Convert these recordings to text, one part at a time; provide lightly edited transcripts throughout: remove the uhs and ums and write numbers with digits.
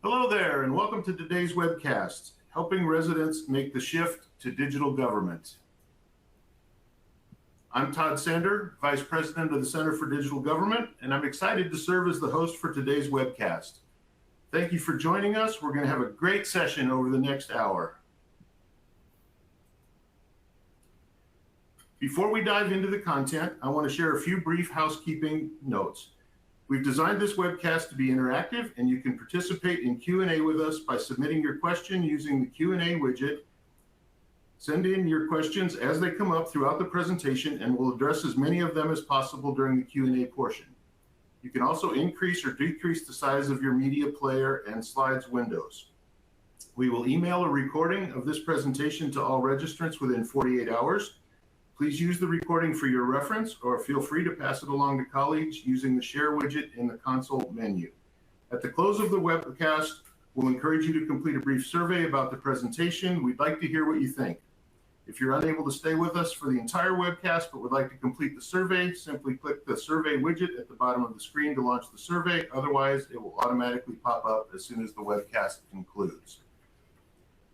Hello there, and welcome to today's webcast, Helping Residents Make the Shift to Digital Government. I'm Todd Sander, Vice President of the Center for Digital Government, and I'm excited to serve as the host for today's webcast. Thank you for joining us. We're going to have a great session over the next hour. Before we dive into the content, I want to share a few brief housekeeping notes. We've designed this webcast to be interactive, and you can participate in Q&A with us by submitting your question using the Q&A widget. Send in your questions as they come up throughout the presentation, and we'll address as many of them as possible during the Q&A portion. You can also increase or decrease the size of your media player and slides windows. We will email a recording of this presentation to all registrants within 48 hours. Please use the recording for your reference, or feel free to pass it along to colleagues using the share widget in the console menu. At the close of the webcast, we'll encourage you to complete a brief survey about the presentation. We'd like to hear what you think. If you're unable to stay with us for the entire webcast but would like to complete the survey, simply click the survey widget at the bottom of the screen to launch the survey. Otherwise, it will automatically pop up as soon as the webcast concludes.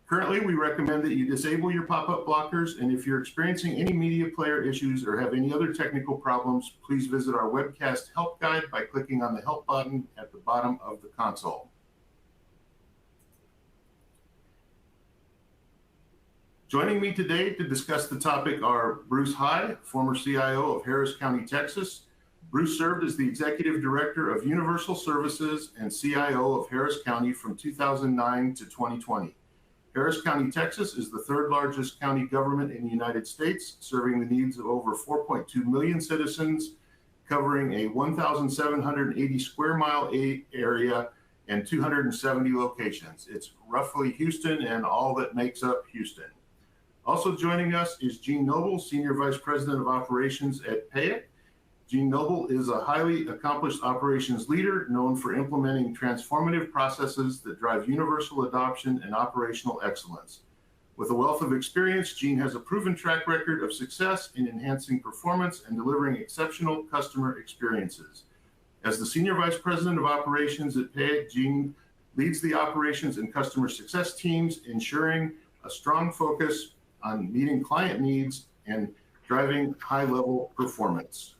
Currently, we recommend that you disable your pop-up blockers, and if you're experiencing any media player issues or have any other technical problems, please visit our webcast help guide by clicking on the help button at the bottom of the console. Joining me today to discuss the topic are Bruce High, former CIO of Harris County, Texas. Bruce served as the Executive Director of Universal Services and CIO of Harris County from 2009 to 2020. Harris County, Texas is the third largest county government in the United States, serving the needs of over 4.2 million citizens, covering a 1,780 square mile area and 270 locations. It's roughly Houston and all that makes up Houston. Also joining us is Gene Noble, Senior Vice President of Operations at PayIt. Gene Noble is a highly accomplished operations leader known for implementing transformative processes that drive universal adoption and operational excellence. With a wealth of experience, Gene has a proven track record of success in enhancing performance and delivering exceptional customer experiences. As the Senior Vice President of Operations at PayIt, Gene leads the operations and customer success teams, ensuring a strong focus on meeting client needs and driving high-level performance.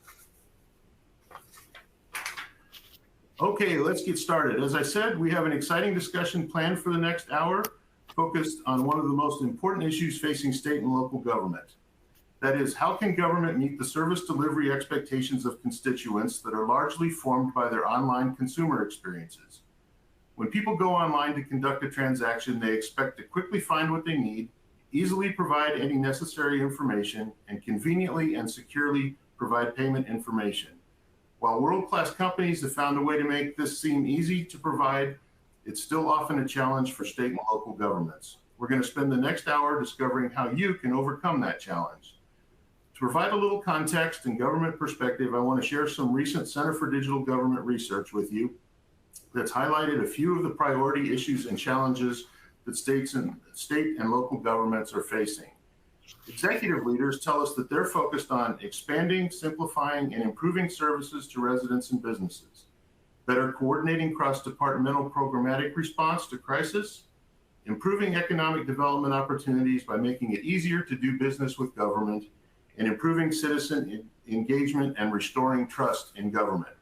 Okay, let's get started. As I said, we have an exciting discussion planned for the next hour, focused on one of the most important issues facing state and local government. That is, how can government meet the service delivery expectations of constituents that are largely formed by their online consumer experiences? When people go online to conduct a transaction, they expect to quickly find what they need, easily provide any necessary information, and conveniently and securely provide payment information. While world-class companies have found a way to make this seem easy to provide, it's still often a challenge for state and local governments. We're going to spend the next hour discovering how you can overcome that challenge. To provide a little context and government perspective, I want to share some recent Center for Digital Government research with you that's highlighted a few of the priority issues and challenges that state and local governments are facing. Executive leaders tell us that they're focused on expanding, simplifying, and improving services to residents and businesses, better coordinating cross-departmental programmatic response to crisis, improving economic development opportunities by making it easier to do business with government, and improving citizen engagement and restoring trust in government.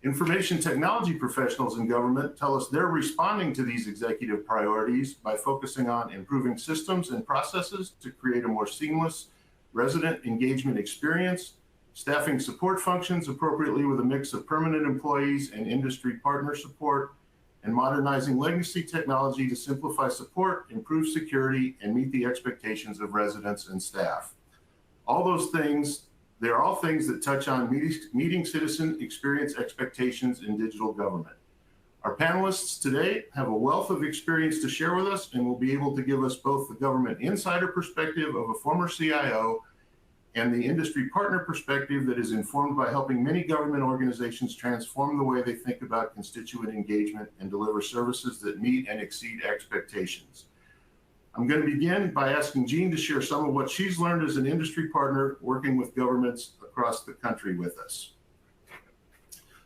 Information technology professionals in government tell us they're responding to these executive priorities by focusing on improving systems and processes to create a more seamless resident engagement experience, staffing support functions appropriately with a mix of permanent employees and industry partner support, and modernizing legacy technology to simplify support, improve security, and meet the expectations of residents and staff. All those things, they're all things that touch on meeting citizen experience expectations in digital government. Our panelists today have a wealth of experience to share with us and will be able to give us both the government insider perspective of a former CIO and the industry partner perspective that is informed by helping many government organizations transform the way they think about constituent engagement and deliver services that meet and exceed expectations. I'm going to begin by asking Jean to share some of what she's learned as an industry partner working with governments across the country with us.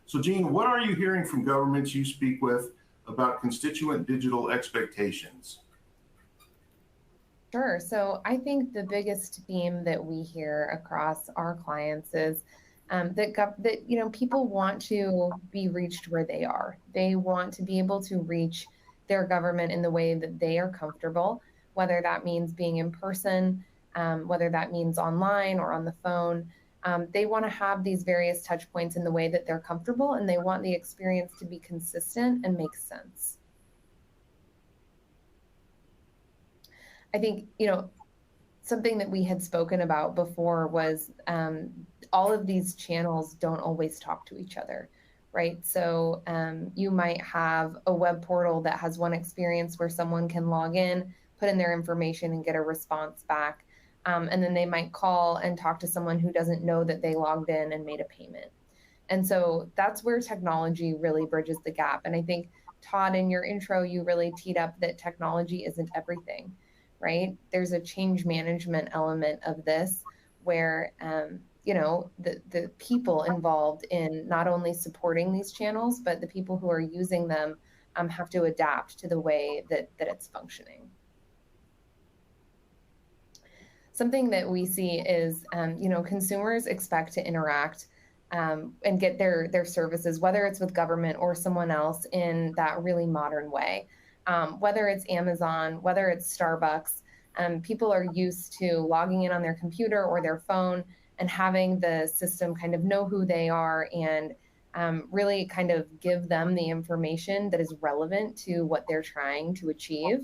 So Jean, what are you hearing from governments you speak with about constituent digital expectations? Sure. So I think the biggest theme that we hear across our clients is that people want to be reached where they are. They want to be able to reach their government in the way that they are comfortable, whether that means being in person, whether that means online or on the phone. They want to have these various touch points in the way that they're comfortable, and they want the experience to be consistent and make sense. I think, something that we had spoken about before was all of these channels don't always talk to each other, right? So you might have a web portal that has one experience where someone can log in, put in their information, and get a response back. And then they might call and talk to someone who doesn't know that they logged in and made a payment. And so that's where technology really bridges the gap. And I think, Todd, in your intro, you really teed up that technology isn't everything, right? There's a change management element of this where, the people involved in not only supporting these channels, but the people who are using them have to adapt to the way that it's functioning. Something that we see is, consumers expect to interact and get their services, whether it's with government or someone else, in that really modern way. Whether it's Amazon, whether it's Starbucks, people are used to logging in on their computer or their phone and having the system kind of know who they are and really kind of give them the information that is relevant to what they're trying to achieve.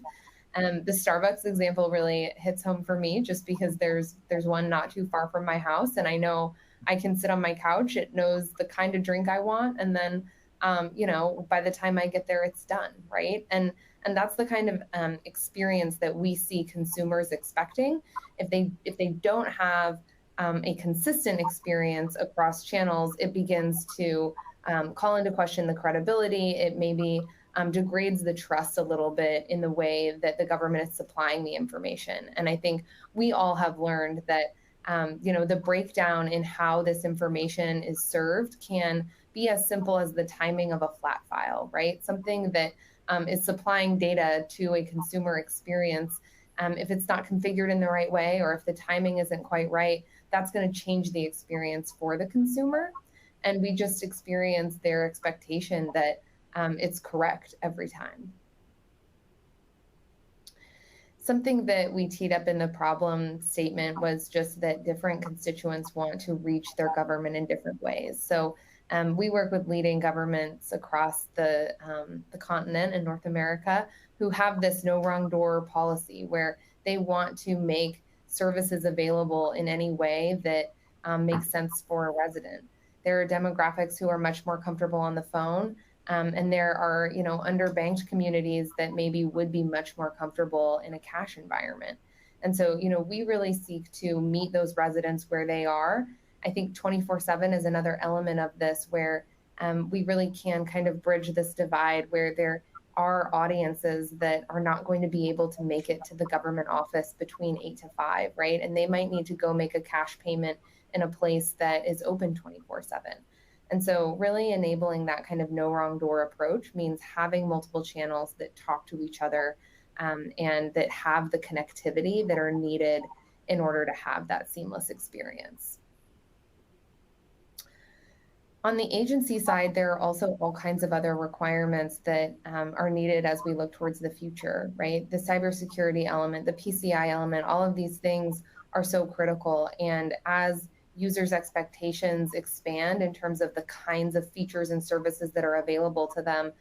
The Starbucks example really hits home for me just because there's one not too far from my house, and I know I can sit on my couch. It knows the kind of drink I want, and then by the time I get there, it's done, right? And that's the kind of experience that we see consumers expecting. If they don't have a consistent experience across channels, it begins to call into question the credibility. It maybe degrades the trust a little bit in the way that the government is supplying the information. And I think we all have learned that the breakdown in how this information is served can be as simple as the timing of a flat file, right? Something that is supplying data to a consumer experience. If it's not configured in the right way, or if the timing isn't quite right, that's going to change the experience for the consumer. And we just experience their expectation that it's correct every time. Something that we teed up in the problem statement was just that different constituents want to reach their government in different ways. So we work with leading governments across the continent in North America who have this no wrong door policy where they want to make services available in any way that makes sense for a resident. There are demographics who are much more comfortable on the phone. And there are, underbanked communities that maybe would be much more comfortable in a cash environment. And so, we really seek to meet those residents where they are. I think 24/7 is another element of this where we really can kind of bridge this divide where there are audiences that are not going to be able to make it to the government office between 8 to 5, right? And they might need to go make a cash payment in a place that is open 24/7. And so really enabling that kind of no wrong door approach means having multiple channels that talk to each other and that have the connectivity that are needed in order to have that seamless experience. On the agency side, there are also all kinds of other requirements that are needed as we look towards the future, right? The cybersecurity element, the PCI element, all of these things are so critical. And as users' expectations expand in terms of the kinds of features and services that are available to them,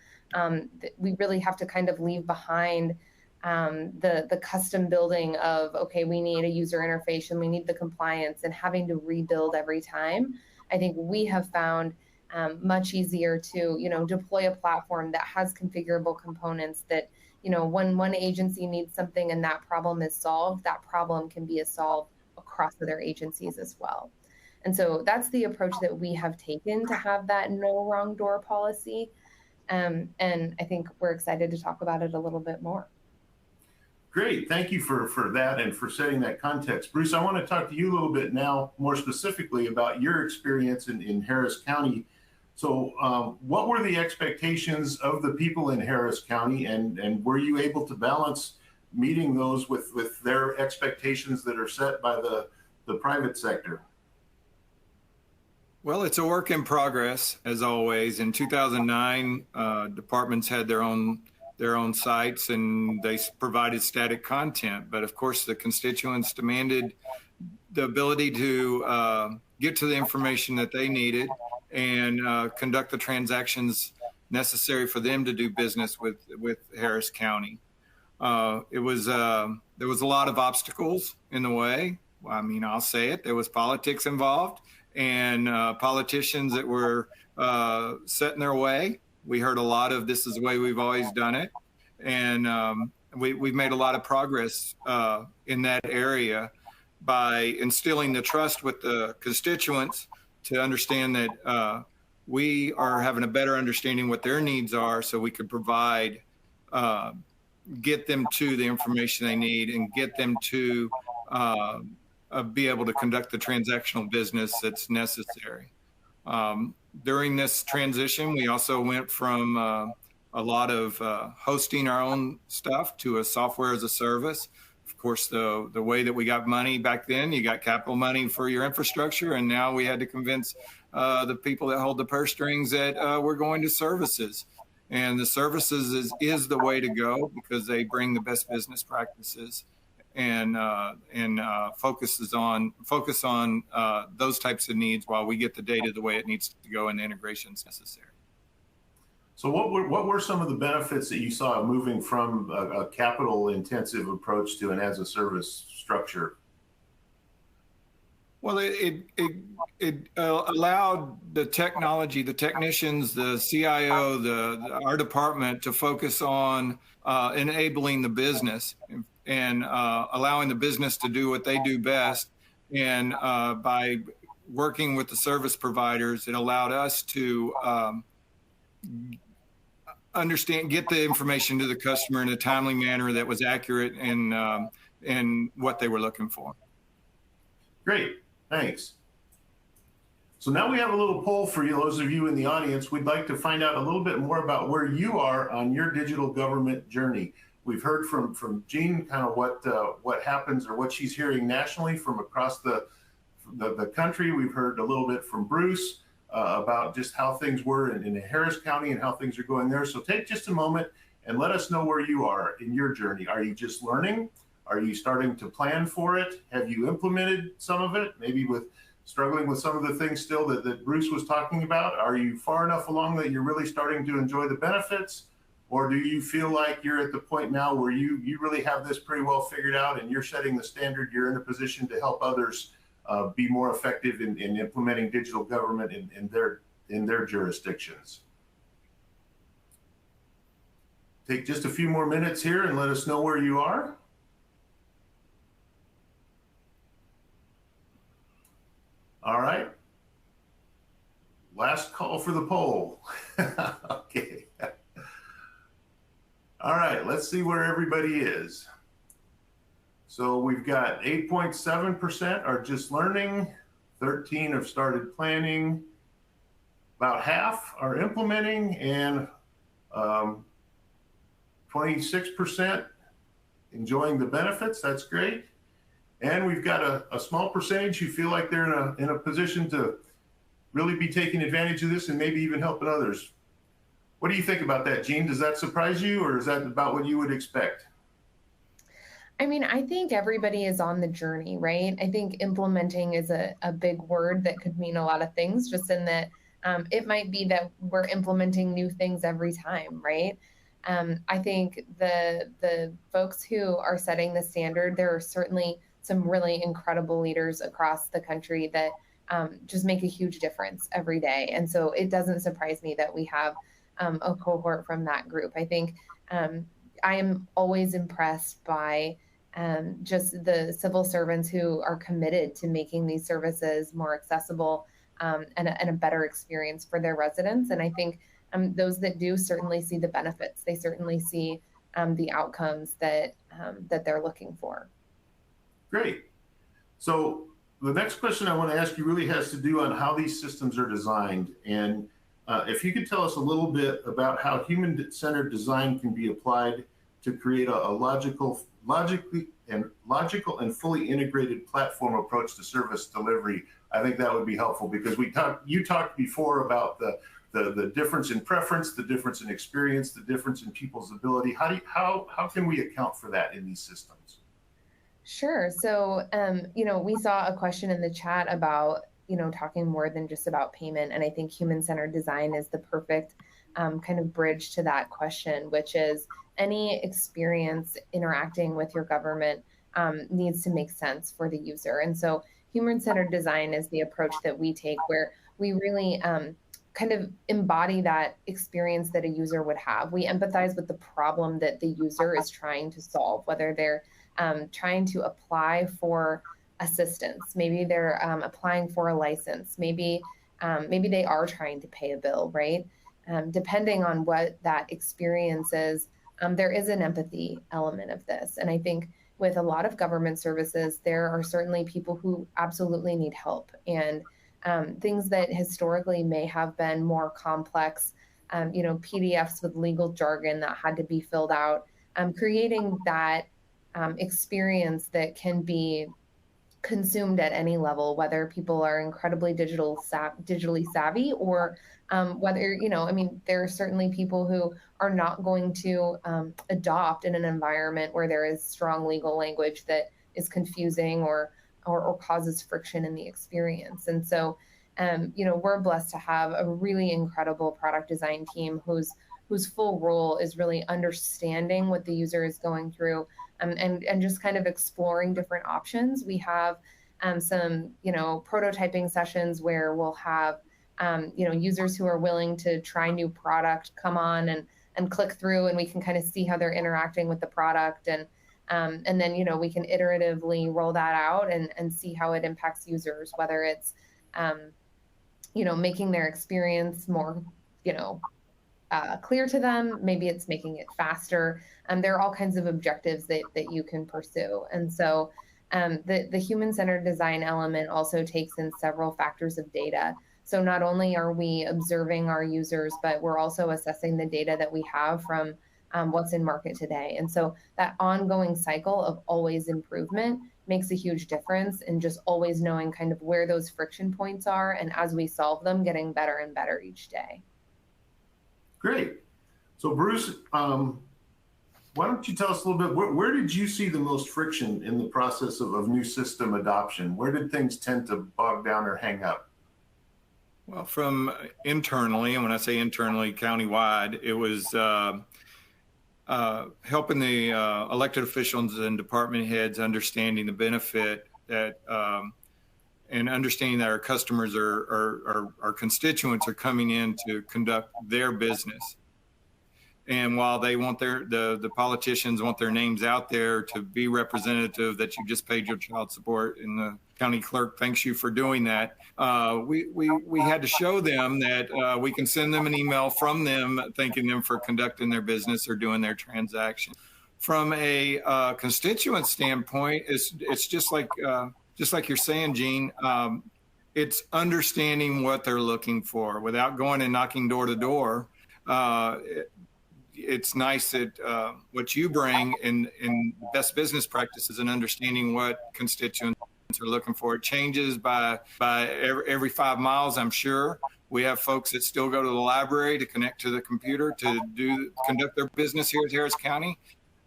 we really have to kind of leave behind the custom building of, okay, we need a user interface and we need the compliance and having to rebuild every time. I think we have found much easier to, deploy a platform that has configurable components that, when one agency needs something and that problem is solved, that problem can be solved across other agencies as well. And so that's the approach that we have taken to have that no wrong door policy. And I think we're excited to talk about it a little bit more. Great, thank you for that and for setting that context. Bruce, I want to talk to you a little bit now, more specifically about your experience in Harris County. So what were the expectations of the people in Harris County, and were you able to balance meeting those with their expectations that are set by the private sector? Well, it's a work in progress, as always. In 2009, departments had their own sites, and they provided static content. But of course, the constituents demanded the ability to get to the information that they needed and conduct the transactions necessary for them to do business with Harris County. There was a lot of obstacles in the way. I mean, I'll say it. There was politics involved, and politicians that were set in their way. We heard a lot of "this is the way we've always done it," and we've made a lot of progress in that area by instilling the trust with the constituents to understand that we are having a better understanding what their needs are, so we could provide, get them to the information they need and get them to be able to conduct the transactional business that's necessary. During this transition, we also went from a lot of hosting our own stuff to a software as a service. Of course, the way that we got money back then, you got capital money for your infrastructure, and now we had to convince the people that hold the purse strings that we're going to services. And the services is the way to go because they bring the best business practices and focus on those types of needs while we get the data the way it needs to go and the integrations necessary. So what were some of the benefits that you saw moving from a capital intensive approach to an as a service structure? Well, it allowed the technology, the technicians, the CIO, our department to focus on enabling the business and allowing the business to do what they do best. And by working with the service providers, it allowed us to get the information to the customer in a timely manner that was accurate and what they were looking for. Great, thanks. So now we have a little poll for you, those of you in the audience. We'd like to find out a little bit more about where you are on your digital government journey. We've heard from Jean kind of what happens or what she's hearing nationally from across the country. We've heard a little bit from Bruce about just how things were in Harris County and how things are going there. So take just a moment and let us know where you are in your journey. Are you just learning? Are you starting to plan for it? Have you implemented some of it? Maybe struggling with some of the things still that Bruce was talking about? Are you far enough along that you're really starting to enjoy the benefits? Or do you feel like you're at the point now where you really have this pretty well figured out and you're setting the standard, you're in a position to help others be more effective in implementing digital government in their jurisdictions? Take just a few more minutes here and let us know where you are. All right. Last call for the poll. Okay. All right, let's see where everybody is. So we've got 8.7% are just learning, 13 have started planning, about half are implementing, and 26% enjoying the benefits. That's great. And we've got a small percentage who feel like they're in a position to really be taking advantage of this and maybe even helping others. What do you think about that, Jean? Does that surprise you, or is that about what you would expect? I mean, I think everybody is on the journey, right? I think implementing is a big word that could mean a lot of things, just in that it might be that we're implementing new things every time, right? I think the folks who are setting the standard, there are certainly some really incredible leaders across the country that just make a huge difference every day. And so it doesn't surprise me that we have a cohort from that group. I think I am always impressed by just the civil servants who are committed to making these services more accessible and a better experience for their residents. And I think those that do certainly see the benefits. They certainly see the outcomes that they're looking for. Great. So the next question I want to ask you really has to do on how these systems are designed. And If you could tell us a little bit about how human-centered design can be applied to create a logical and fully integrated platform approach to service delivery, I think that would be helpful, because you talked before about the difference in preference, the difference in experience, the difference in people's ability. How can we account for that in these systems? Sure. So, we saw a question in the chat about, talking more than just about payment. And I think human-centered design is the perfect kind of bridge to that question, which is any experience interacting with your government needs to make sense for the user. And so human-centered design is the approach that we take, where we really kind of embody that experience that a user would have. We empathize with the problem that the user is trying to solve, whether they're trying to apply for assistance, maybe they're applying for a license, maybe they are trying to pay a bill, right? Depending on what that experience is, there is an empathy element of this. And I think with a lot of government services, there are certainly people who absolutely need help, and things that historically may have been more complex, PDFs with legal jargon that had to be filled out, creating that experience that can be consumed at any level, whether people are incredibly digitally savvy, or whether, there are certainly people who are not going to adopt in an environment where there is strong legal language that is confusing or causes friction in the experience. And so, we're blessed to have a really incredible product design team whose full role is really understanding what the user is going through, and just kind of exploring different options. We have some, prototyping sessions where we'll have, users who are willing to try new product come on and click through, and we can kind of see how they're interacting with the product. And then, we can iteratively roll that out and see how it impacts users, whether it's, making their experience more, clear to them. Maybe it's making it faster. There are all kinds of objectives that you can pursue. And so the human-centered design element also takes in several factors of data. So not only are we observing our users, but we're also assessing the data that we have from what's in market today. And so that ongoing cycle of always improvement makes a huge difference in just always knowing kind of where those friction points are, and as we solve them, getting better and better each day. Great. So Bruce, why don't you tell us a little bit, where did you see the most friction in the process of new system adoption? Where did things tend to bog down or hang up? Well, from internally, and when I say internally, countywide, it was helping the elected officials and department heads understanding the benefit that and understanding that our customers our constituents are coming in to conduct their business. And while they want the politicians want their names out there to be representative that you just paid your child support and the county clerk thanks you for doing that, we had to show them that we can send them an email from them thanking them for conducting their business or doing their transaction. From a constituent standpoint, it's just like you're saying, Gene. It's understanding what they're looking for without going and knocking door to door. It's nice that what you bring in best business practices and understanding what constituents are looking for. It changes by every 5 miles, I'm sure. We have folks that still go to the library to connect to the computer to conduct their business here at Harris County.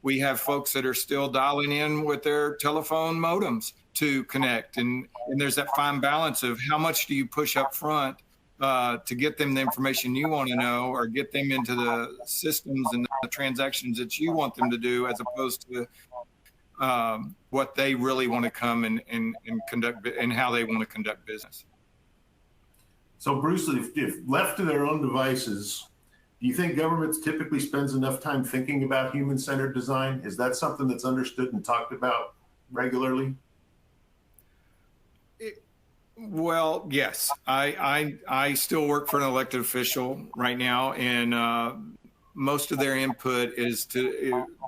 We have folks that are still dialing in with their telephone modems to connect. And there's that fine balance of how much do you push up front to get them the information you want to know, or get them into the systems and the transactions that you want them to do, as opposed to what they really want to come and conduct and how they want to conduct business. So Bruce, if left to their own devices, do you think governments typically spends enough time thinking about human-centered design? Is that something that's understood and talked about regularly? Well, yes. I still work for an elected official right now, and most of their input is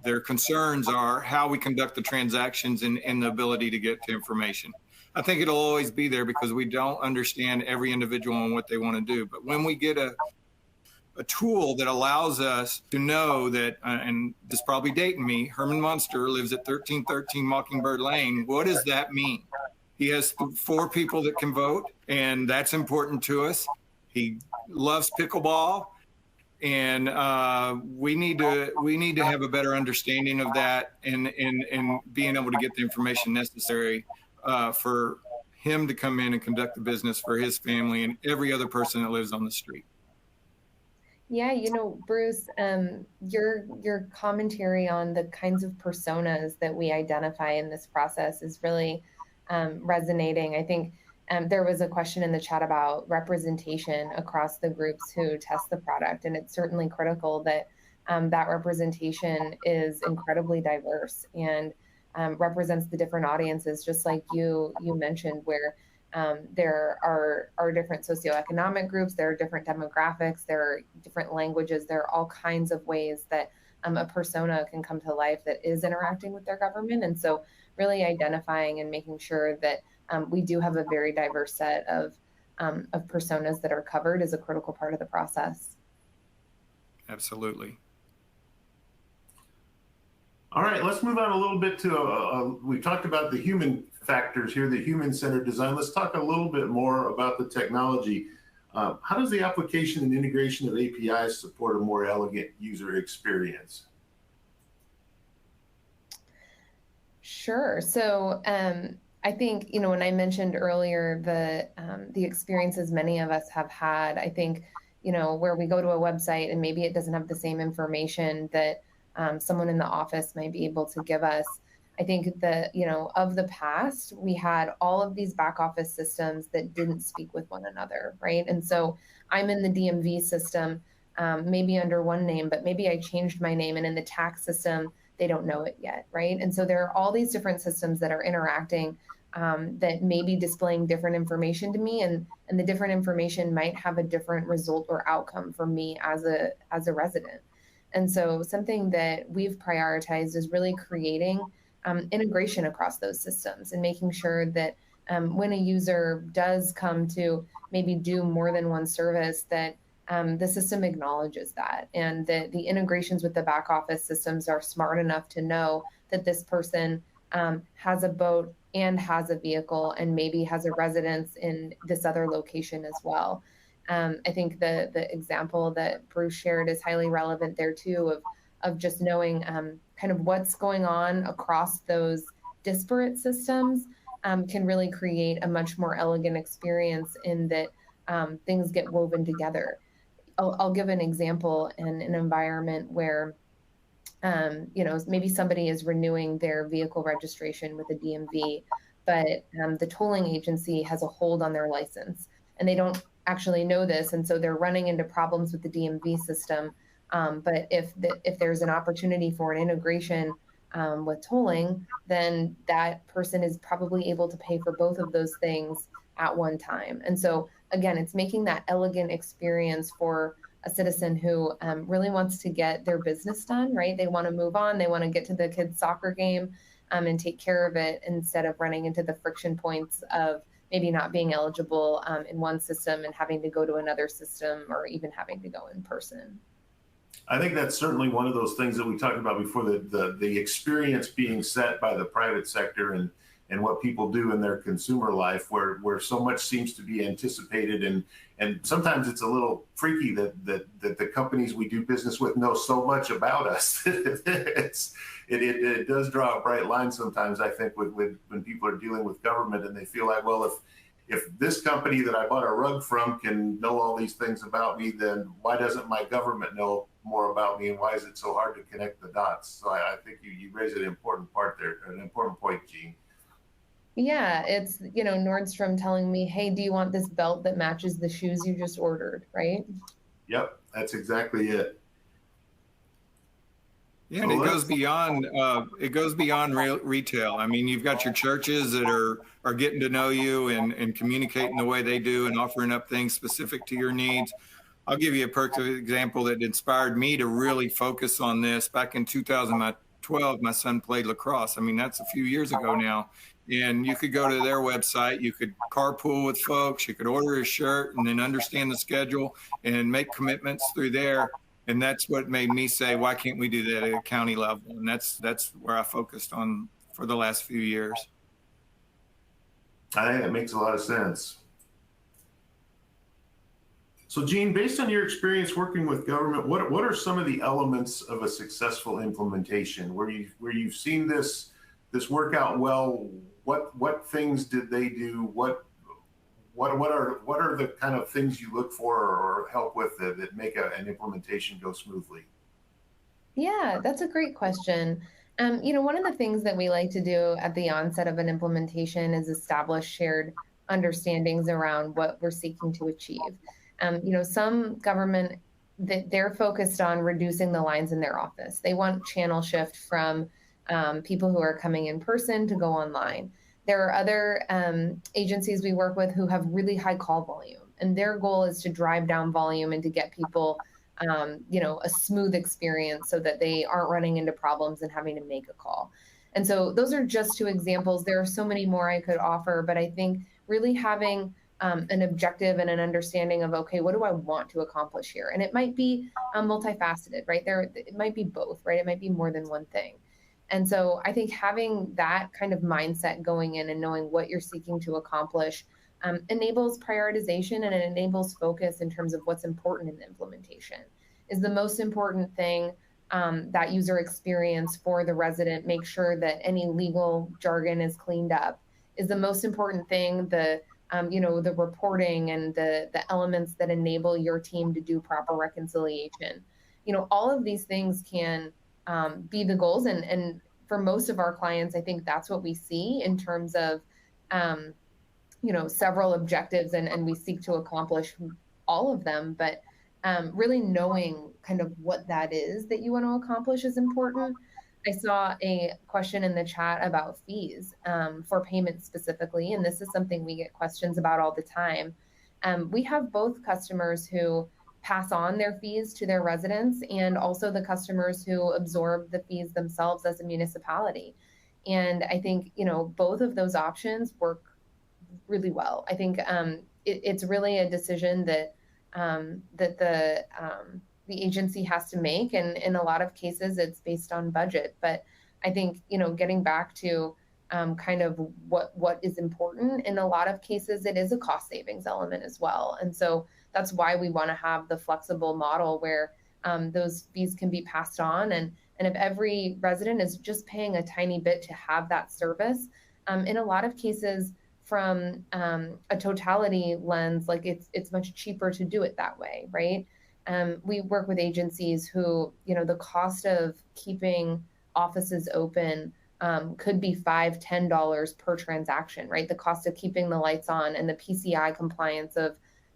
their concerns are how we conduct the transactions and the ability to get to information. I think it'll always be there because we don't understand every individual and what they want to do. But when we get a tool that allows us to know that, and this is probably dating me, Herman Munster lives at 1313 Mockingbird Lane. What does that mean? He has 4 people that can vote, and that's important to us. He loves pickleball, and we need to have a better understanding of that, and being able to get the information necessary for him to come in and conduct the business for his family and every other person that lives on the street. Yeah, Bruce, your commentary on the kinds of personas that we identify in this process is really resonating. I think there was a question in the chat about representation across the groups who test the product, and it's certainly critical that that representation is incredibly diverse and represents the different audiences, just like you mentioned, where there are different socioeconomic groups, there are different demographics, there are different languages, there are all kinds of ways that a persona can come to life that is interacting with their government. And so really identifying and making sure that we do have a very diverse set of personas that are covered is a critical part of the process. Absolutely. All right, let's move on a little bit to, we talked about the human factors here, the human-centered design. Let's talk a little bit more about the technology. How does the application and integration of APIs support a more elegant user experience? Sure. So I think, when I mentioned earlier the experiences many of us have had, I think, where we go to a website and maybe it doesn't have the same information that someone in the office might be able to give us. I think that, of the past, we had all of these back office systems that didn't speak with one another, right? And so I'm in the DMV system, maybe under one name, but maybe I changed my name, and in the tax system, they don't know it yet, right? And so there are all these different systems that are interacting that may be displaying different information to me, and the different information might have a different result or outcome for me as a resident. And so something that we've prioritized is really creating integration across those systems and making sure that when a user does come to maybe do more than one service, that the system acknowledges that, and that the integrations with the back office systems are smart enough to know that this person has a boat and has a vehicle and maybe has a residence in this other location as well. I think the example that Bruce shared is highly relevant there too, of just knowing kind of what's going on across those disparate systems can really create a much more elegant experience in that things get woven together. I'll give an example in an environment where maybe somebody is renewing their vehicle registration with the DMV, but the tolling agency has a hold on their license, and they don't actually know this, and so they're running into problems with the DMV system. But if there's an opportunity for an integration with tolling, then that person is probably able to pay for both of those things at one time. And so again, it's making that elegant experience for a citizen who really wants to get their business done, right? They want to move on, they want to get to the kids' soccer game and take care of it, instead of running into the friction points of maybe not being eligible in one system and having to go to another system, or even having to go in person. I think that's certainly one of those things that we talked about before, the experience being set by the private sector and what people do in their consumer life, where so much seems to be anticipated, and sometimes it's a little freaky that the companies we do business with know so much about us. It does draw a bright line sometimes, I think, when people are dealing with government and they feel like, well, if this company that I bought a rug from can know all these things about me, then why doesn't my government know more about me, and why is it so hard to connect the dots? So I think you raise an important part there, an important point, Jean. Yeah, it's, Nordstrom telling me, hey, do you want this belt that matches the shoes you just ordered, right? Yep, that's exactly it. Yeah, and it goes beyond retail. I mean, you've got your churches that are getting to know you and communicating the way they do and offering up things specific to your needs. I'll give you a perfect example that inspired me to really focus on this. Back in 2012, my son played lacrosse. I mean, that's a few years ago now. And you could go to their website, you could carpool with folks, you could order a shirt and then understand the schedule and make commitments through there. And that's what made me say, why can't we do that at a county level? And that's where I focused on for the last few years. I think that makes a lot of sense. So Gene, based on your experience working with government, what are some of the elements of a successful implementation where you've seen this work out well? What things did they do? What are the kind of things you look for or help with that make an implementation go smoothly? Yeah, that's a great question. One of the things that we like to do at the onset of an implementation is establish shared understandings around what we're seeking to achieve. Some government, they're focused on reducing the lines in their office. They want channel shift from people who are coming in person to go online. There are other agencies we work with who have really high call volume, and their goal is to drive down volume and to get people a smooth experience so that they aren't running into problems and having to make a call. And so those are just two examples. There are so many more I could offer, but I think really having an objective and an understanding of, okay, what do I want to accomplish here? And it might be multifaceted, right? It might be both, right? It might be more than one thing. And so I think having that kind of mindset going in and knowing what you're seeking to accomplish enables prioritization, and it enables focus in terms of what's important in the implementation. Is the most important thing that user experience for the resident, make sure that any legal jargon is cleaned up? Is the most important thing the reporting and the elements that enable your team to do proper reconciliation? All of these things can be the goals. And for most of our clients, I think that's what we see in terms of, several objectives, and we seek to accomplish all of them. But really knowing kind of what that is that you want to accomplish is important. I saw a question in the chat about fees for payments specifically, and this is something we get questions about all the time. We have both customers who pass on their fees to their residents and also the customers who absorb the fees themselves as a municipality. And I think, both of those options work really well. I think it's really a decision that the agency has to make, and in a lot of cases it's based on budget. But I think getting back to kind of what is important, in a lot of cases it is a cost savings element as well. And so that's why we want to have the flexible model where those fees can be passed on, and if every resident is just paying a tiny bit to have that service, in a lot of cases from a totality lens, like it's much cheaper to do it that way, right? We work with agencies who, the cost of keeping offices open could be $5, $10 per transaction, right? The cost of keeping the lights on and the PCI compliance of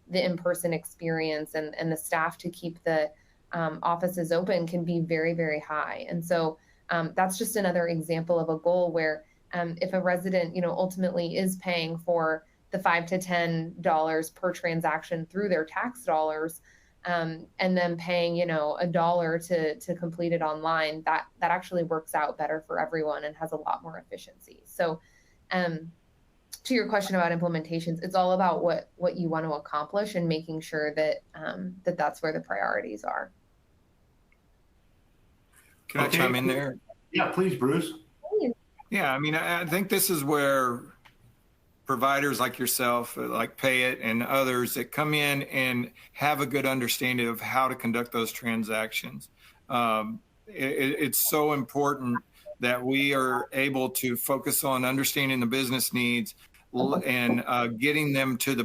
the in-person experience and the staff to keep the offices open can be very, very high. And so that's just another example of a goal where if a resident, ultimately is paying for the $5 to $10 per transaction through their tax dollars, and then paying, $1 to complete it online, that actually works out better for everyone and has a lot more efficiency. So to your question about implementations, it's all about what you want to accomplish and making sure that that's where the priorities are. Can I chime in there? Yeah, please, Bruce. Yeah, I mean, I think this is where providers like yourself, like PayIt and others that come in and have a good understanding of how to conduct those transactions. It's so important that we are able to focus on understanding the business needs and getting them to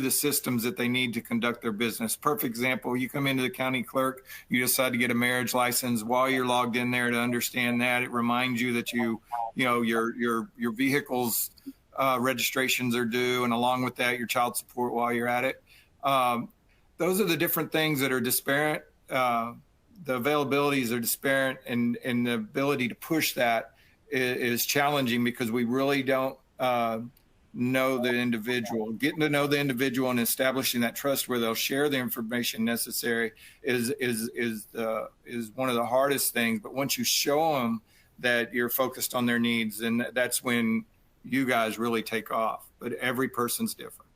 the systems that they need to conduct their business. Perfect example, you come into the county clerk, you decide to get a marriage license. While you're logged in there to understand that, it reminds you that your vehicle's registrations are due, and along with that, your child support while you're at it. Those are the different things that are disparate. The availabilities are disparate, and the ability to push that is challenging because we really don't know the individual. Getting to know the individual and establishing that trust where they'll share the information necessary is one of the hardest things. But once you show them that you're focused on their needs, and that's when you guys really take off, but every person's different.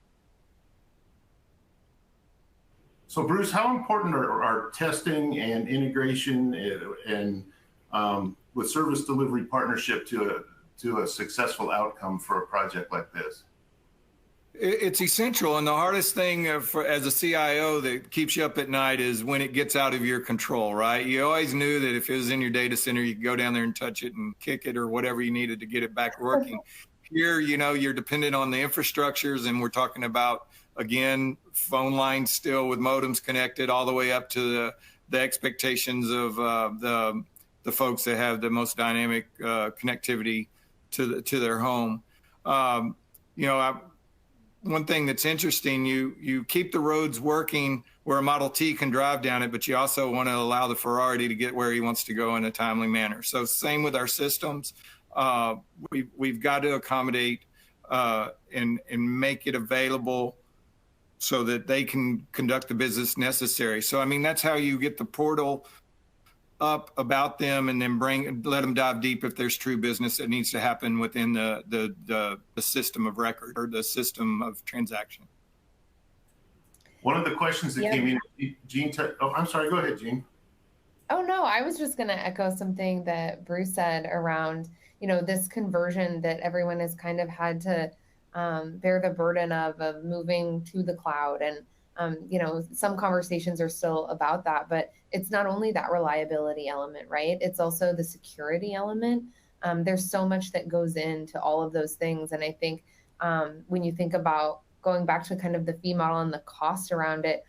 So Bruce, how important are testing and integration and with service delivery partnership to a successful outcome for a project like this? It's essential, and the hardest thing as a CIO that keeps you up at night is when it gets out of your control, right? You always knew that if it was in your data center, you could go down there and touch it and kick it or whatever you needed to get it back working. Here, you're dependent on the infrastructures, and we're talking about, again, phone lines still with modems connected all the way up to the expectations of the folks that have the most dynamic connectivity to their home. One thing that's interesting, you keep the roads working where a Model T can drive down it, but you also want to allow the Ferrari to get where he wants to go in a timely manner. So same with our systems. We've got to accommodate and make it available so that they can conduct the business necessary. So, I mean, that's how you get the portal up about them and then let them dive deep if there's true business that needs to happen within the system of record or the system of transaction. One of the questions that came in, Gene, I'm sorry, go ahead, Gene. Oh, no, I was just going to echo something that Bruce said around, this conversion that everyone has kind of had to bear the burden of moving to the cloud. And some conversations are still about that, but it's not only that reliability element, right? It's also the security element. There's so much that goes into all of those things. And I think when you think about going back to kind of the fee model and the cost around it,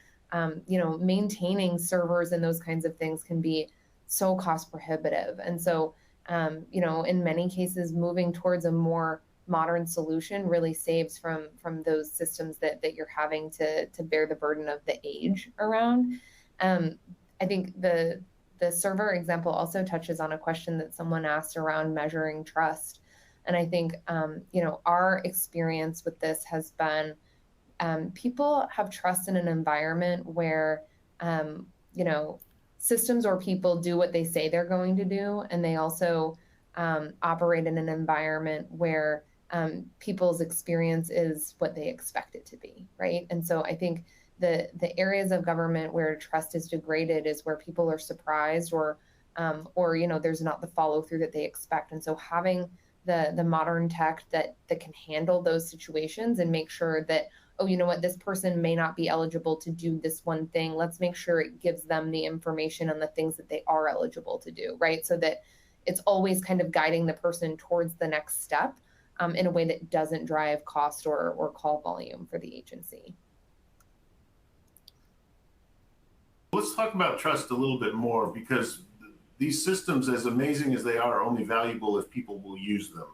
maintaining servers and those kinds of things can be so cost prohibitive. And so, in many cases, moving towards a more modern solution really saves from those systems that you're having to bear the burden of the age around. I think the server example also touches on a question that someone asked around measuring trust. And I think, our experience with this has been people have trust in an environment where, systems or people do what they say they're going to do. And they also operate in an environment where people's experience is what they expect it to be, right? And so I think the areas of government where trust is degraded is where people are surprised or there's not the follow through that they expect. And so having the modern tech that can handle those situations and make sure that, oh, you know what, this person may not be eligible to do this one thing. Let's make sure it gives them the information on the things that they are eligible to do, right? So that it's always kind of guiding the person towards the next step in a way that doesn't drive cost or call volume for the agency. Let's talk about trust a little bit more, because these systems, as amazing as they are only valuable if people will use them.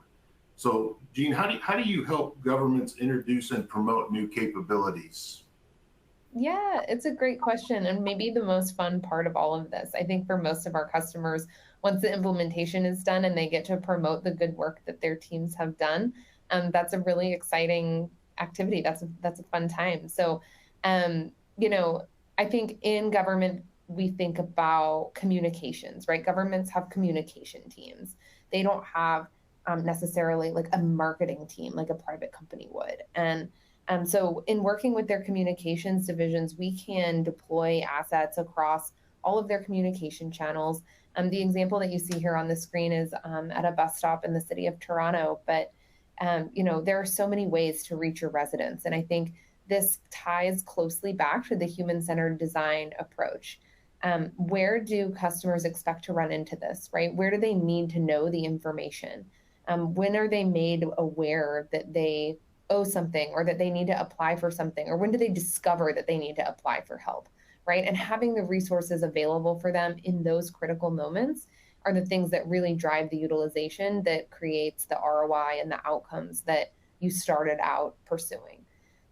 So, Gene, how do you help governments introduce and promote new capabilities? Yeah, it's a great question, and maybe the most fun part of all of this. I think for most of our customers, once the implementation is done and they get to promote the good work that their teams have done, that's a really exciting activity. That's a fun time. So, I think in government, we think about communications, right? Governments have communication teams. They don't have necessarily like a marketing team like a private company would. And so in working with their communications divisions, we can deploy assets across all of their communication channels. The example that you see here on the screen is at a bus stop in the city of Toronto, but there are so many ways to reach your residents. And I think this ties closely back to the human-centered design approach. Where do customers expect to run into this, right? Where do they need to know the information? When are they made aware that they owe something or that they need to apply for something? Or when do they discover that they need to apply for help, right? And having the resources available for them in those critical moments are the things that really drive the utilization that creates the ROI and the outcomes that you started out pursuing.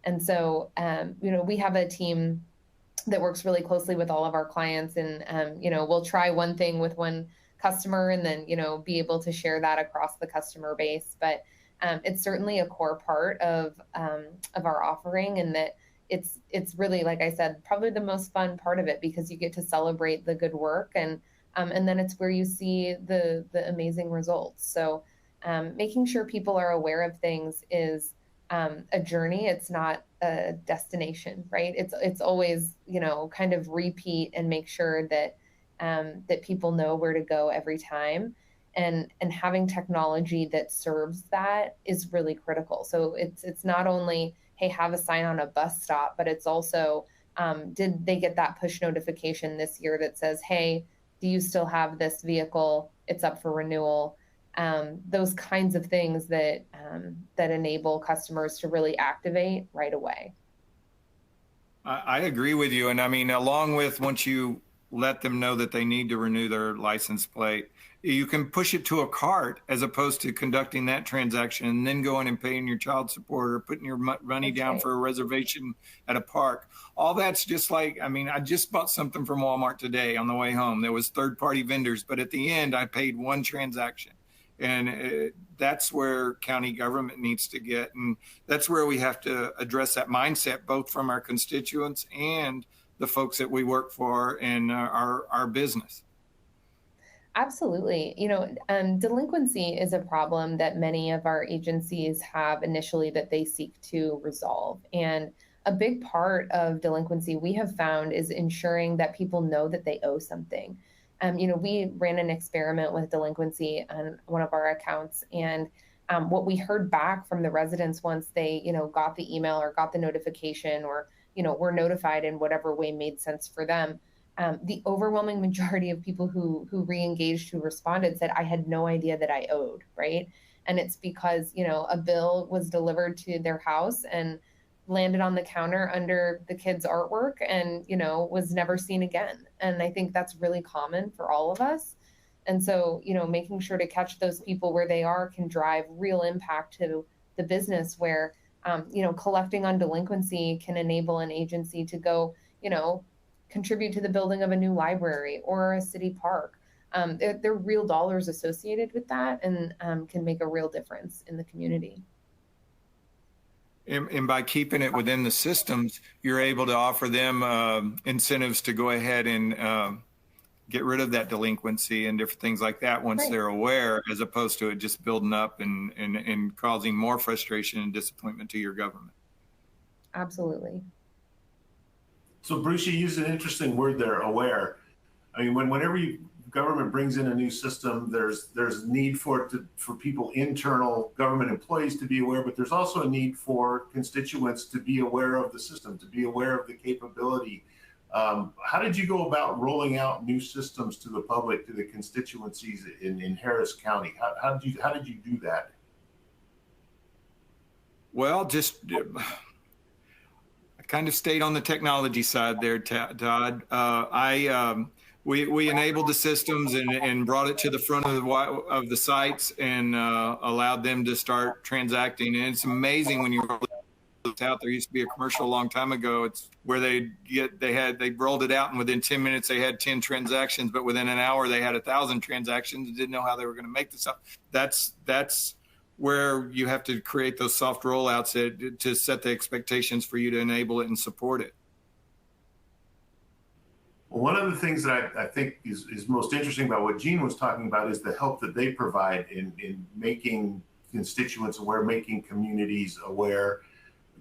And so, we have a team that works really closely with all of our clients, and we'll try one thing with one customer and then be able to share that across the customer base. But it's certainly a core part of our offering, and that it's really, like I said, probably the most fun part of it, because you get to celebrate the good work, and then it's where you see the amazing results. So making sure people are aware of things is a journey. It's not a destination, right? It's always, kind of repeat and make sure that that people know where to go every time. And having technology that serves that is really critical. So it's not only, hey, have a sign on a bus stop, but it's also, did they get that push notification this year that says, hey, do you still have this vehicle? It's up for renewal. Those kinds of things that that enable customers to really activate right away. I agree with you. And I mean, along with once you let them know that they need to renew their license plate, you can push it to a cart as opposed to conducting that transaction and then going and paying your child support or putting your money That's down right. for a reservation at a park. All that's just like, I mean, I just bought something from Walmart today on the way home. There was third-party vendors, but at the end, I paid one transaction. And that's where county government needs to get. And that's where we have to address that mindset, both from our constituents and the folks that we work for and our business. Absolutely. Delinquency is a problem that many of our agencies have initially that they seek to resolve. And a big part of delinquency we have found is ensuring that people know that they owe something. We ran an experiment with delinquency on one of our accounts, and what we heard back from the residents once they, got the email or got the notification or, were notified in whatever way made sense for them. The overwhelming majority of people who re-engaged, who responded, said, I had no idea that I owed, right? And it's because, a bill was delivered to their house and landed on the counter under the kid's artwork and, was never seen again. And I think that's really common for all of us. And so, making sure to catch those people where they are can drive real impact to the business where, collecting on delinquency can enable an agency to go, contribute to the building of a new library or a city park. There are real dollars associated with that and can make a real difference in the community. And by keeping it within the systems, you're able to offer them incentives to go ahead and get rid of that delinquency and different things like that once Right. they're aware, as opposed to it just building up and causing more frustration and disappointment to your government. Absolutely. So Bruce, you used an interesting word there, aware. I mean, whenever government brings in a new system, there's need for people, internal government employees, to be aware, but there's also a need for constituents to be aware of the system, to be aware of the capability. How did you go about rolling out new systems to the public, to the constituencies in Harris County? How did you do that? Well, just I kind of stayed on the technology side there, Todd. We enabled the systems and brought it to the front of the sites and allowed them to start transacting. And it's amazing when you roll it out. There used to be a commercial a long time ago. It's where they rolled it out, and within 10 minutes they had 10 transactions, but within an hour they had 1,000 transactions and didn't know how they were going to make this up. That's where you have to create those soft rollouts to set the expectations for you to enable it and support it. Well, one of the things that I think is most interesting about what Gene was talking about is the help that they provide in making constituents aware, making communities aware.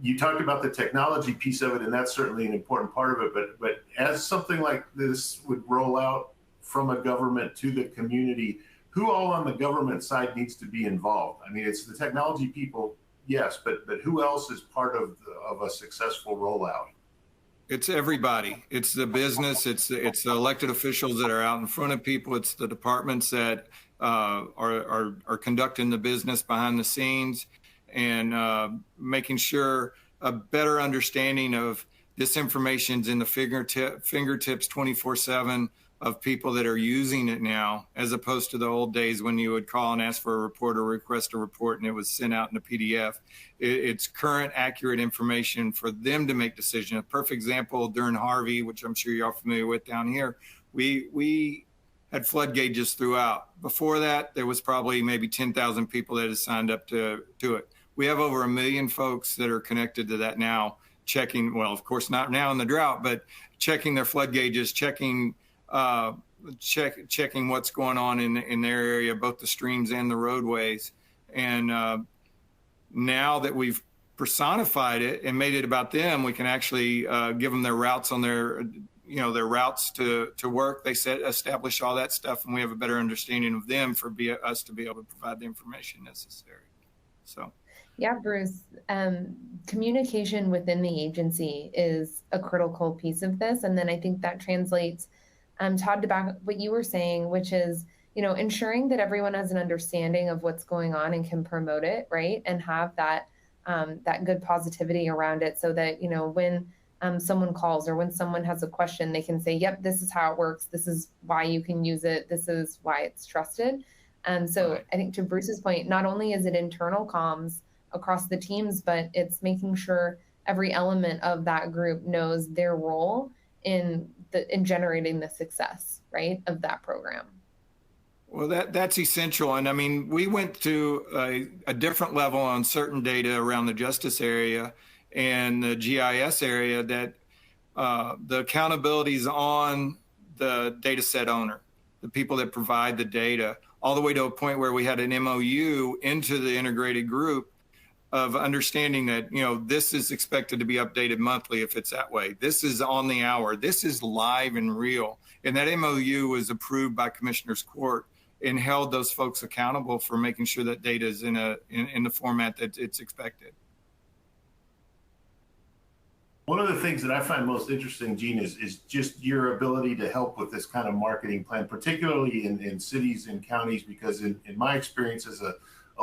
You talked about the technology piece of it, and that's certainly an important part of it. But as something like this would roll out from a government to the community, who all on the government side needs to be involved? I mean, it's the technology people, yes, but who else is part of a successful rollout? It's everybody. It's the business. It's the elected officials that are out in front of people. It's the departments that are conducting the business behind the scenes, and making sure a better understanding of this information's in the fingertips 24/7 of people that are using it now, as opposed to the old days when you would call and ask for a report or request a report and it was sent out in a PDF. It's current, accurate information for them to make decisions. A perfect example during Harvey, which I'm sure you're all familiar with down here, we had flood gauges throughout. Before that, there was probably maybe 10,000 people that had signed up to it. We have over 1 million folks that are connected to that now, checking, well, of course, not now in the drought, but checking their flood gauges, checking what's going on in their area, both the streams and the roadways. And now that we've personified it and made it about them, we can actually give them their routes on their routes to work. They establish all that stuff, and we have a better understanding of them for us to be able to provide the information necessary. So. Yeah, Bruce, communication within the agency is a critical piece of this. And then I think that translates, Todd, to back what you were saying, which is, ensuring that everyone has an understanding of what's going on and can promote it, right? And have that good positivity around it so that, when someone calls or when someone has a question, they can say, yep, this is how it works. This is why you can use it. This is why it's trusted. And so Right. I think to Bruce's point, not only is it internal comms across the teams, but it's making sure every element of that group knows their role in generating the success, right, of that program. Well, that's essential. And I mean, we went to a different level on certain data around the justice area and the GIS area that the accountability is on the data set owner, the people that provide the data, all the way to a point where we had an MOU into the integrated group of understanding that, this is expected to be updated monthly if it's that way. This is on the hour. This is live and real. And that MOU was approved by Commissioner's Court and held those folks accountable for making sure that data is in the format that it's expected. One of the things that I find most interesting, Gene, is just your ability to help with this kind of marketing plan, particularly in cities and counties, because in my experience as a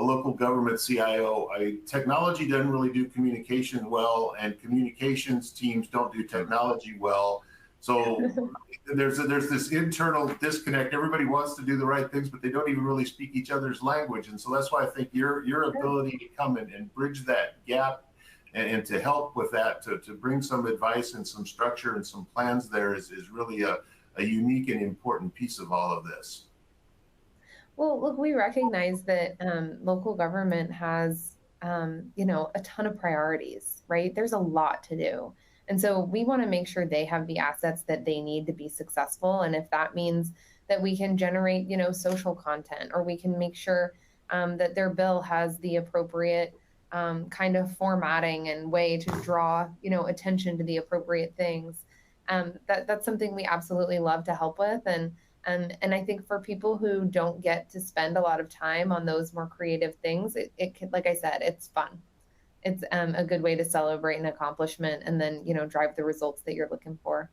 local government CIO, technology doesn't really do communication well, and communications teams don't do technology well. So there's this internal disconnect. Everybody wants to do the right things, but they don't even really speak each other's language. And so that's why I think your ability to come in and bridge that gap and to help with that, to bring some advice and some structure and some plans there is really a unique and important piece of all of this. Well, look, we recognize that local government has, a ton of priorities, right? There's a lot to do. And so we want to make sure they have the assets that they need to be successful. And if that means that we can generate, social content, or we can make sure that their bill has the appropriate kind of formatting and way to draw, attention to the appropriate things, that's something we absolutely love to help with. And I think for people who don't get to spend a lot of time on those more creative things, it can, like I said, it's fun. It's a good way to celebrate an accomplishment and then, drive the results that you're looking for.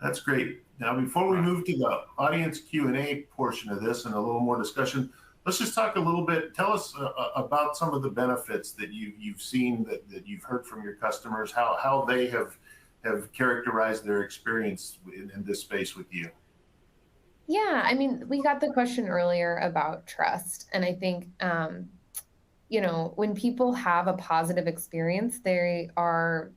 That's great. Now, before we move to the audience Q&A portion of this and a little more discussion, let's just talk a little bit. Tell us about some of the benefits that you've seen, that you've heard from your customers, how they have characterized their experience in this space with you. Yeah, I mean, we got the question earlier about trust. And I think, when people have a positive experience, they are,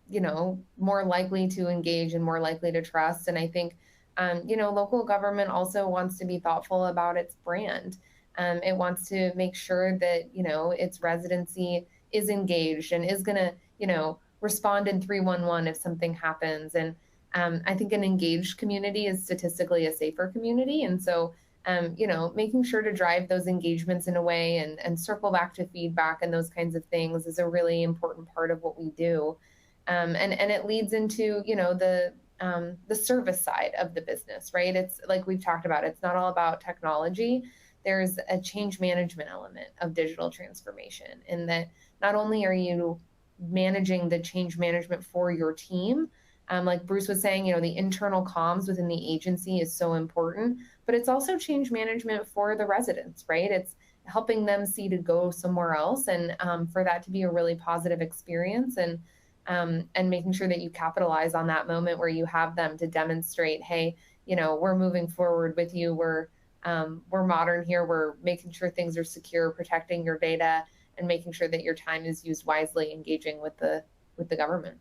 more likely to engage and more likely to trust. And I think, local government also wants to be thoughtful about its brand. It wants to make sure that, its residency is engaged and is going to, respond in 311 if something happens. And I think an engaged community is statistically a safer community. And so, making sure to drive those engagements in a way and circle back to feedback and those kinds of things is a really important part of what we do. And it leads into, the service side of the business, right? It's like we've talked about, it's not all about technology. There's a change management element of digital transformation, in that not only are you managing the change management for your team, like Bruce was saying, the internal comms within the agency is so important, but it's also change management for the residents, right? It's helping them see to go somewhere else, and for that to be a really positive experience, and making sure that you capitalize on that moment where you have them to demonstrate, hey, we're moving forward with you. We're modern here. We're making sure things are secure, protecting your data, and making sure that your time is used wisely, engaging with the government.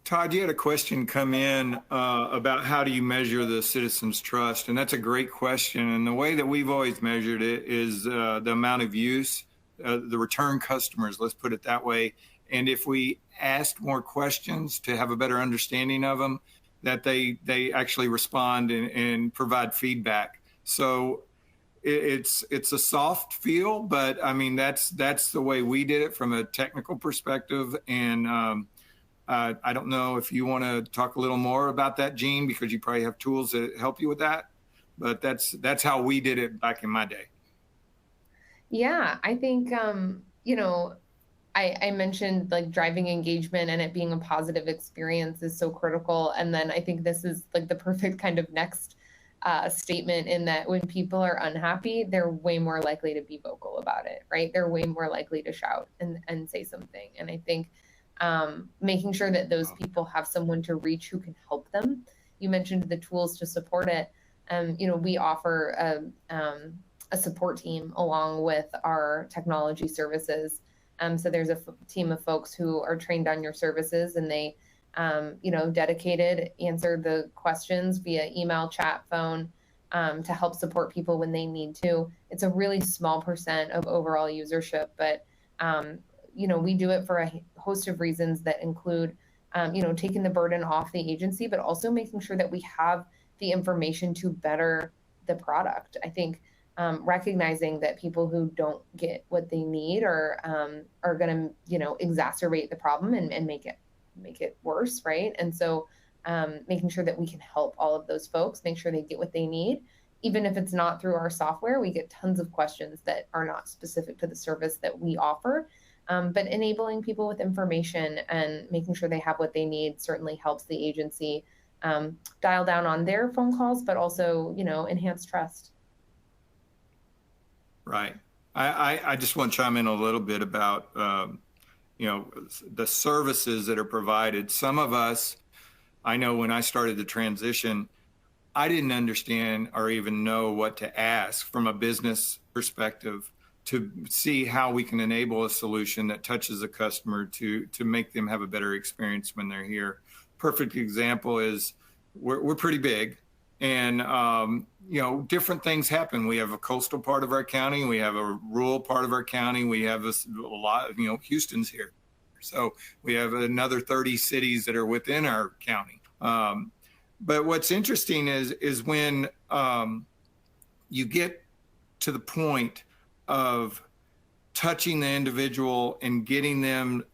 Todd, you had a question come in about how do you measure the citizens' trust, and that's a great question. And the way that we've always measured it is the amount of use, the return customers, let's put it that way. And if we asked more questions to have a better understanding of them, that they actually respond and provide feedback. So it's a soft feel, but I mean, that's the way we did it from a technical perspective. And I don't know if you want to talk a little more about that, Gene, because you probably have tools that help you with that. But that's how we did it back in my day. Yeah, I think, I mentioned like driving engagement and it being a positive experience is so critical. And then I think this is like the perfect kind of next statement, in that when people are unhappy, they're way more likely to be vocal about it, right? They're way more likely to shout and say something. And I think making sure that those people have someone to reach who can help them. You mentioned the tools to support it. We offer a support team along with our technology services. So there's a team of folks who are trained on your services, and they, dedicated, answer the questions via email, chat, phone, to help support people when they need to. It's a really small percent of overall usership, but, we do it for a host of reasons that include, taking the burden off the agency, but also making sure that we have the information to better the product. I think recognizing that people who don't get what they need are going to, exacerbate the problem and make it worse, right? And so making sure that we can help all of those folks, make sure they get what they need. Even if it's not through our software, we get tons of questions that are not specific to the service that we offer. But enabling people with information and making sure they have what they need certainly helps the agency dial down on their phone calls, but also, enhance trust. Right. I just want to chime in a little bit about, the services that are provided. Some of us, I know when I started the transition, I didn't understand or even know what to ask from a business perspective to see how we can enable a solution that touches a customer to make them have a better experience when they're here. Perfect example is we're pretty big. And, different things happen. We have a coastal part of our county. We have a rural part of our county. We have a lot, Houston's here. So we have another 30 cities that are within our county. But what's interesting is when you get to the point of touching the individual and getting them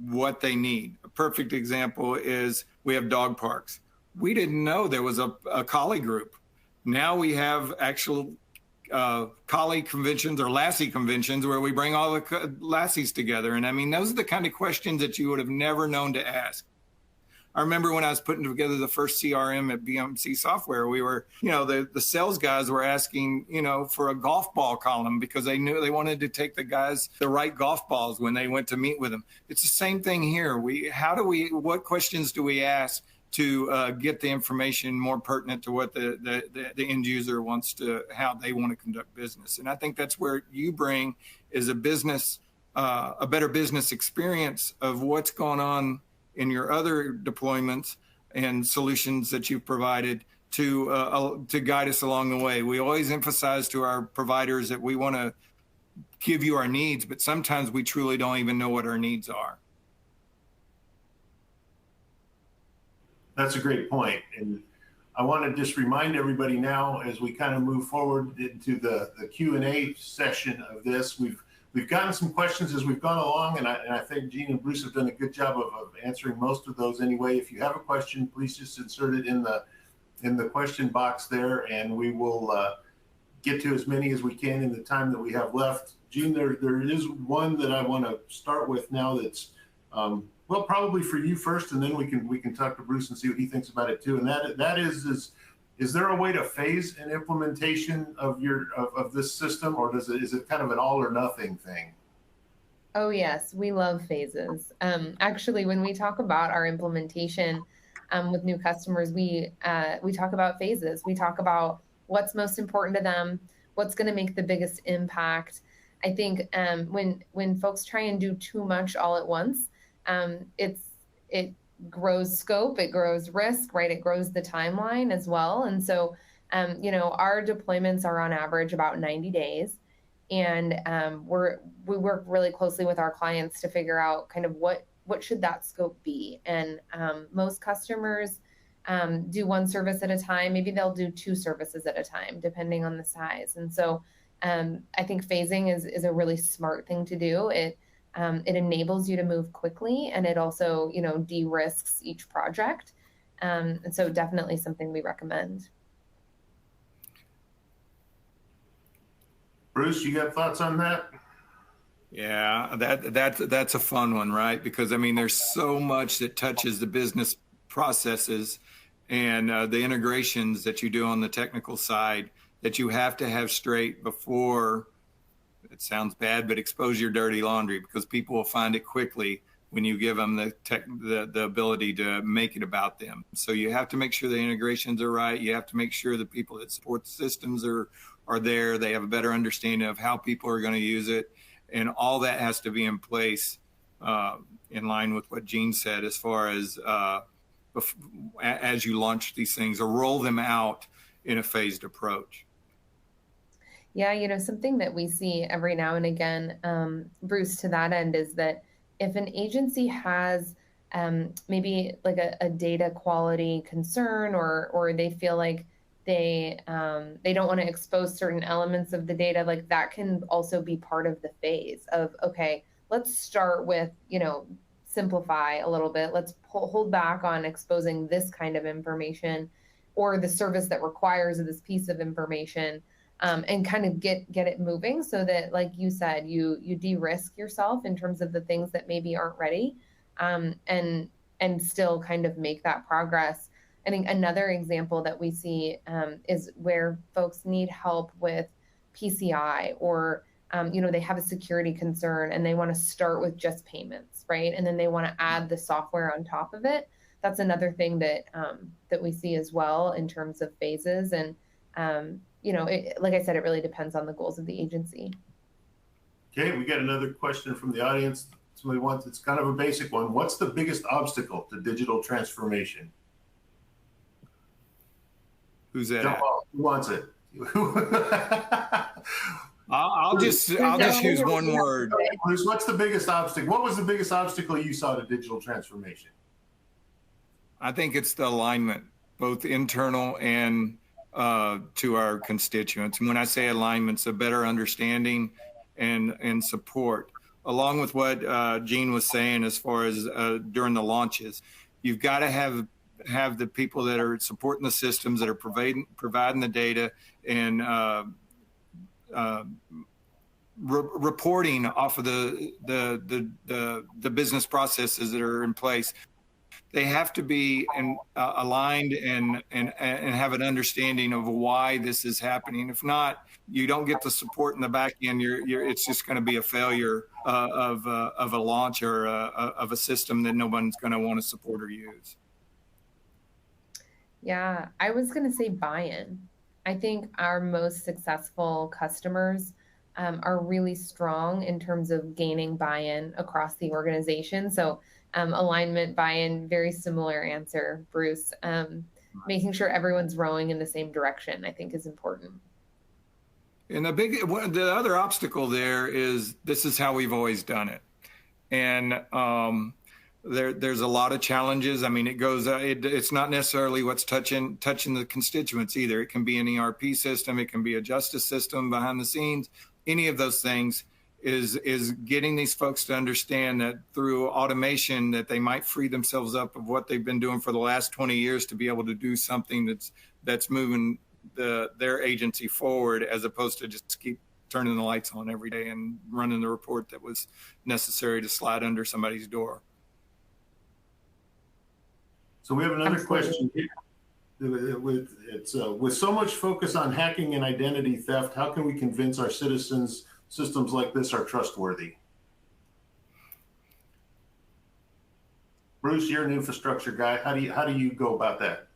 what they need. A perfect example is we have dog parks. We didn't know there was a collie group. Now we have actual collie conventions or lassie conventions where we bring all the lassies together. And I mean, those are the kind of questions that you would have never known to ask. I remember when I was putting together the first CRM at BMC Software, we were, the sales guys were asking, for a golf ball column because they knew they wanted to take the guys the right golf balls when they went to meet with them. It's the same thing here. What questions do we ask to get the information more pertinent to what the end user wants how they want to conduct business? And I think that's where you bring is a better business experience of what's going on in your other deployments and solutions that you've provided to guide us along the way. We always emphasize to our providers that we want to give you our needs, but sometimes we truly don't even know what our needs are. That's a great point. And I want to just remind everybody now, as we kind of move forward into the Q&A session of this, we've gotten some questions as we've gone along, and I think Gene and Bruce have done a good job of answering most of those anyway. If you have a question, please just insert it in the question box there, and we will get to as many as we can in the time that we have left. Gene, there is one that I want to start with now that's probably for you first, and then we can talk to Bruce and see what he thinks about it too. And that is there a way to phase an implementation of this system, or is it kind of an all or nothing thing? Oh yes, we love phases. Actually, when we talk about our implementation with new customers, we talk about phases. We talk about what's most important to them, what's going to make the biggest impact. I think when folks try and do too much all at once, it grows scope, it grows risk, right? It grows the timeline as well. And so, our deployments are on average about 90 days. And we work really closely with our clients to figure out kind of what should that scope be. And most customers do one service at a time. Maybe they'll do 2 services at a time, depending on the size. And so I think phasing is a really smart thing to do. It enables you to move quickly, and it also, de-risks each project. And so definitely something we recommend. Bruce, you got thoughts on that? Yeah, that's a fun one, right? Because I mean, there's so much that touches the business processes and the integrations that you do on the technical side that you have to have straight before, it sounds bad, but expose your dirty laundry, because people will find it quickly when you give them the ability to make it about them. So you have to make sure the integrations are right. You have to make sure the people that support the systems are there. They have a better understanding of how people are going to use it. And all that has to be in place in line with what Gene said, as far as you launch these things or roll them out in a phased approach. Yeah, something that we see every now and again, Bruce, to that end, is that if an agency has maybe like a data quality concern, or they feel like they don't want to expose certain elements of the data, like that can also be part of the phase of, okay, let's start with, simplify a little bit. Let's hold back on exposing this kind of information or the service that requires this piece of information, and kind of get it moving, so that, like you said, you de-risk yourself in terms of the things that maybe aren't ready, and still kind of make that progress. I think another example that we see is where folks need help with PCI, or they have a security concern and they want to start with just payments, right? And then they want to add the software on top of it. That's another thing that we see as well in terms of phases. And like I said, it really depends on the goals of the agency. Okay, we got another question from the audience. Somebody wants, it's kind of a basic one. What's the biggest obstacle to digital transformation? Who's that? Who wants it? I'll just use one word. Bruce, what's the biggest obstacle? What was the biggest obstacle you saw to digital transformation? I think it's the alignment, both internal and to our constituents. And when I say alignments, a better understanding and support, along with what Gene was saying as far as during the launches. You've got to have the people that are supporting the systems, that are providing the data, and reporting off of the business processes that are in place. They have to be aligned and have an understanding of why this is happening. If not, you don't get the support in the back end. It's just going to be a failure of a launch or of a system that no one's going to want to support or use. Yeah, I was going to say buy-in. I think our most successful customers are really strong in terms of gaining buy-in across the organization. So alignment, buy-in, very similar answer, Bruce. Making sure everyone's rowing in the same direction, I think, is important. And the other obstacle there is, this is how we've always done it. And there's a lot of challenges. I mean, it's not necessarily what's touching the constituents either. It can be an ERP system. It can be a justice system behind the scenes. Any of those things is getting these folks to understand that through automation, that they might free themselves up of what they've been doing for the last 20 years to be able to do something that's moving their agency forward, as opposed to just keep turning the lights on every day and running the report that was necessary to slide under somebody's door. So we have another question here. With so much focus on hacking and identity theft, how can we convince our citizens systems like this are trustworthy? Bruce, you're an infrastructure guy. How do you go about that?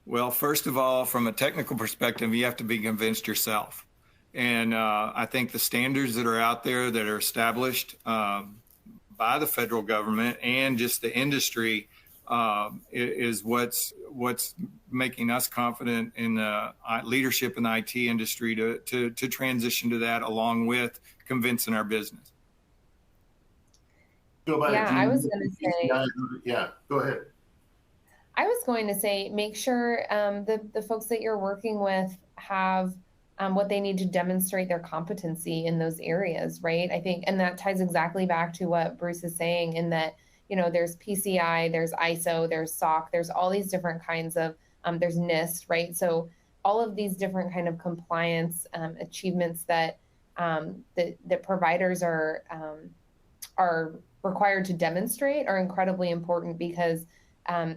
Well, first of all, from a technical perspective, you have to be convinced yourself. And I think the standards that are out there that are established by the federal government and just the industry is what's making us confident in the leadership in the IT industry to transition to that, along with convincing our business. Yeah, I was going to say. Yeah, go ahead. I was going to say, make sure the folks that you're working with have what they need to demonstrate their competency in those areas, right? I think, and that ties exactly back to what Bruce is saying, in that, there's PCI, there's ISO, there's SOC, there's all these different kinds of, there's NIST, right? So all of these different kind of compliance achievements that that providers are required to demonstrate are incredibly important, because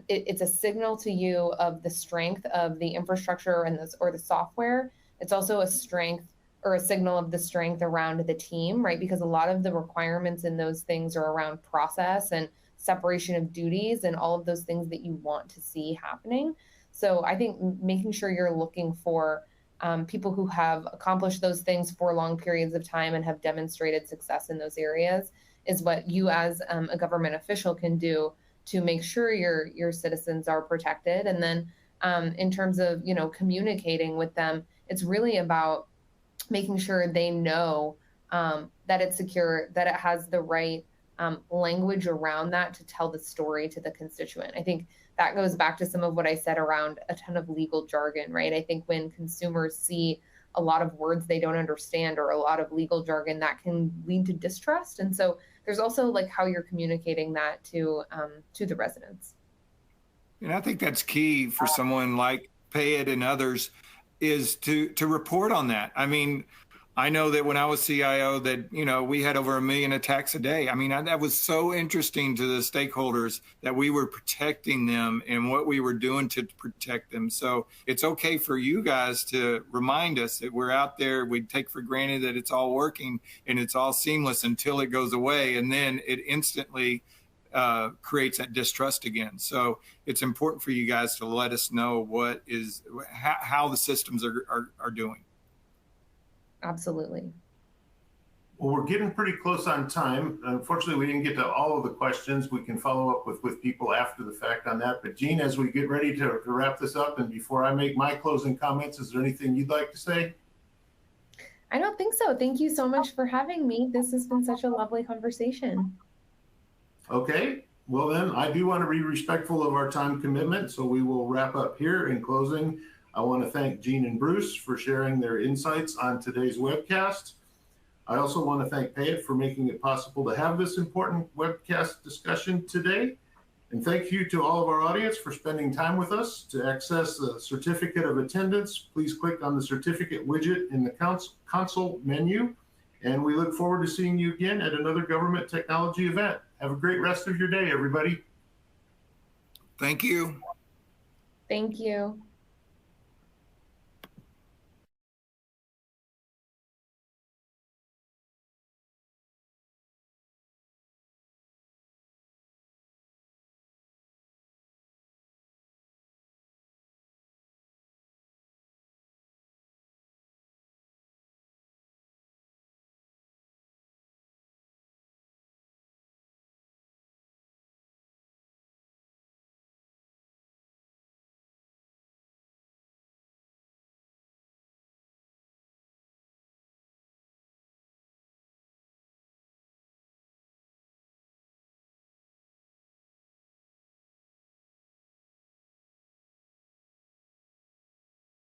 it's a signal to you of the strength of the infrastructure and or the software. It's also a strength or a signal of the strength around the team, right? Because a lot of the requirements in those things are around process and separation of duties and all of those things that you want to see happening. So I think making sure you're looking for people who have accomplished those things for long periods of time and have demonstrated success in those areas is what you as a government official can do to make sure your citizens are protected. And then in terms of, communicating with them, it's really about making sure they know that it's secure, that it has the right language around that to tell the story to the constituent. I think that goes back to some of what I said around a ton of legal jargon, right? I think when consumers see a lot of words they don't understand or a lot of legal jargon, that can lead to distrust. And so there's also like how you're communicating that to the residents. And I think that's key for someone like PayIt and others, is to report on that. I mean, I know that when I was CIO that, we had over 1 million attacks a day. I mean, that was so interesting to the stakeholders that we were protecting them and what we were doing to protect them. So it's okay for you guys to remind us that we're out there. We take for granted that it's all working and it's all seamless until it goes away. And then it instantly creates that distrust again. So it's important for you guys to let us know how the systems are doing. Absolutely. Well, we're getting pretty close on time. Unfortunately, we didn't get to all of the questions. We can follow up with people after the fact on that. But Jean, as we get ready to wrap this up, and before I make my closing comments, is there anything you'd like to say? I don't think so. Thank you so much for having me. This has been such a lovely conversation. Okay. Well, then I do want to be respectful of our time commitment, so we will wrap up here. In closing, I want to thank Jean and Bruce for sharing their insights on today's webcast. I also want to thank PayIt for making it possible to have this important webcast discussion today. And thank you to all of our audience for spending time with us. To access the certificate of attendance, please click on the certificate widget in the console menu. And we look forward to seeing you again at another government technology event. Have a great rest of your day, everybody. Thank you. Thank you.